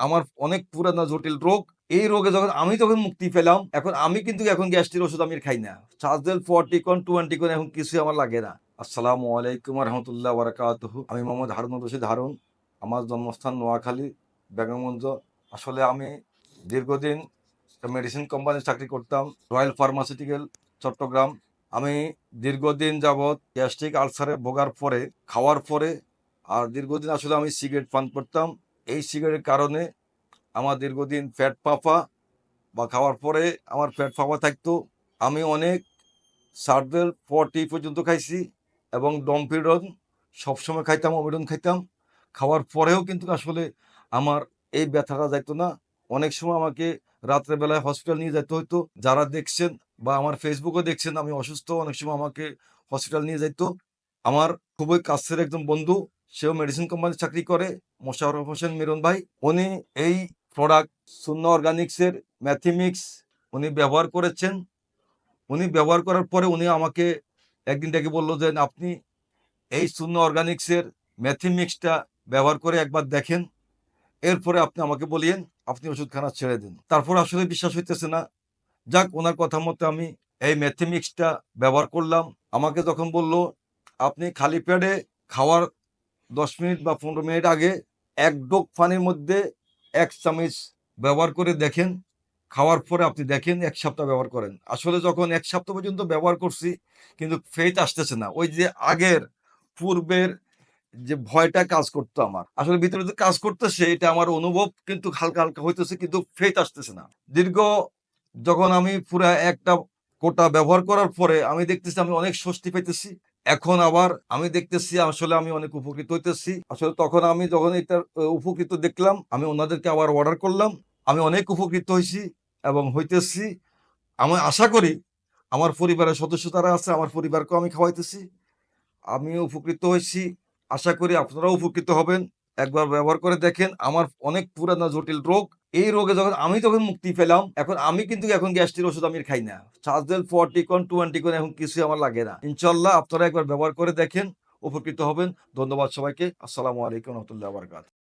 আমার অনেক পুরানা জটিল রোগ। এই রোগে যখন মুক্তি পেলাম, আমি কিন্তু এখন গ্যাস্ট্রিক ওষুধ আমি আর খাই না। সাজেল 40 কোন 20 কোন এখন কিছুই আমার লাগে না। আসসালামু আলাইকুম ওয়া রাহমাতুল্লাহি ওয়া বারাকাতুহু। আমি মোহাম্মদ হারুনুর রশিদ হারুন। আমার জন্মস্থান নোয়াখালী, বেগমগঞ্জ। আসলে আমি দীর্ঘদিন মেডিসিন কোম্পানিতে চাকরি করতাম, রয়্যাল ফার্মাসিউটিক্যাল, চট্টগ্রাম। আমি দীর্ঘদিন যাবৎ গ্যাস্ট্রিক আলসারে ভোগার পরে, খাওয়ার পরে, আর দীর্ঘদিন আসলে আমি সিগারেট পান করতাম। এই সিগারেটের কারণে আমার দীর্ঘদিন পেট ফাঁপা বা খাওয়ার পরে আমার পেট ফাঁপা থাকতো। আমি অনেক সার্ভেল 40 পর্যন্ত খাইছি এবং ডমপিরন সবসময় খাইতাম, অমিডন খাইতাম। খাওয়ার পরেও কিন্তু আসলে আমার এই ব্যথাটা যাইতো না। অনেক সময় আমাকে রাত্রেবেলায় হসপিটাল নিয়ে যেতে হইতো। যারা দেখছেন বা আমার ফেসবুকে দেখছেন আমি অসুস্থ, অনেক সময় আমাকে হসপিটাল নিয়ে যাইতো। আমার খুবই কাছের একজন বন্ধু, সেও মেডিসিন কোম্পানিতে চাকরি করে, মোশাররফ হোসেন মিরন ভাই। উনি এই প্রোডাক্ট সুন্না অর্গানিক্সের ম্যাথিমিক্স উনি ব্যবহার করেছেন। উনি ব্যবহার করার পরে উনি আমাকে একদিন ডেকে বলল যে, আপনি এই সুন্না অর্গানিক্সের ম্যাথিমিক্সটা ব্যবহার করে একবার দেখেন, এরপরে আপনি আমাকে বলিয়েন, আপনি ওষুধখানা ছেড়ে দিন। তারপর আসলে বিশ্বাস হইতেছে না। যাক, ওনার কথা মতো আমি এই ম্যাথিমিক্সটা ব্যবহার করলাম। আমাকে যখন বলল, আপনি খালি পেটে খাওয়ার 10 মিনিট বা 15 মিনিট আগে এক ডোক পানির মধ্যে 1 চামচ ব্যবহার করে দেখেন, খাওয়ার পরে আপনি দেখেন 1 সপ্তাহ ব্যবহার করেন। আসলে যখন 1 সপ্তাহ পর্যন্ত ব্যবহার করছি, কিন্তু ফেইথ আসতেছে না। ওই যে আগের পূর্বের যে ভয়টা কাজ করতো আমার, আসলে ভিতরে যে কাজ করতেছে এটা আমার অনুভব কিন্তু হালকা হালকা হইতেছে, কিন্তু ফেইথ আসতেছে না। দীর্ঘ যখন আমি পুরা একটা কোটা ব্যবহার করার পরে আমি দেখতেছি আমি অনেক স্বস্তি পাইতেছি। এখন আবার আমি দেখতেছি আসলে আমি অনেক উপকৃত হইতেছি। আসলে তখন আমি যখন এটা উপকৃত দেখলাম, আমি ওনাদেরকে আবার অর্ডার করলাম। আমি অনেক উপকৃত হইছি এবং হইতেছি। আমি আশা করি আমার পরিবারের সদস্য যারা আছে, আমার পরিবারকেও আমি খাওয়াইতেছি। আমিও উপকৃত হয়েছি। আশা করি আপনারাও উপকৃত হবেন। একবার ব্যবহার করে দেখেন। আমার অনেক পুরানা জটিল রোগ। এই রোগে যখন মুক্তি পেলাম, আমি কিন্তু এখন গ্যাস্ট্রিক ওষুধ আমি আর খাই না। সাজেল 40 কোন 20 কোন এখন কিছুই আমার লাগে না। ইনশাআল্লাহ আপনারা একবার ব্যবহার করে দেখেন, উপকৃত হবেন। ধন্যবাদ সবাইকে। আসসালামু আলাইকুম ওয়া রাহমাতুল্লাহি ওয়া বারাকাতুহু।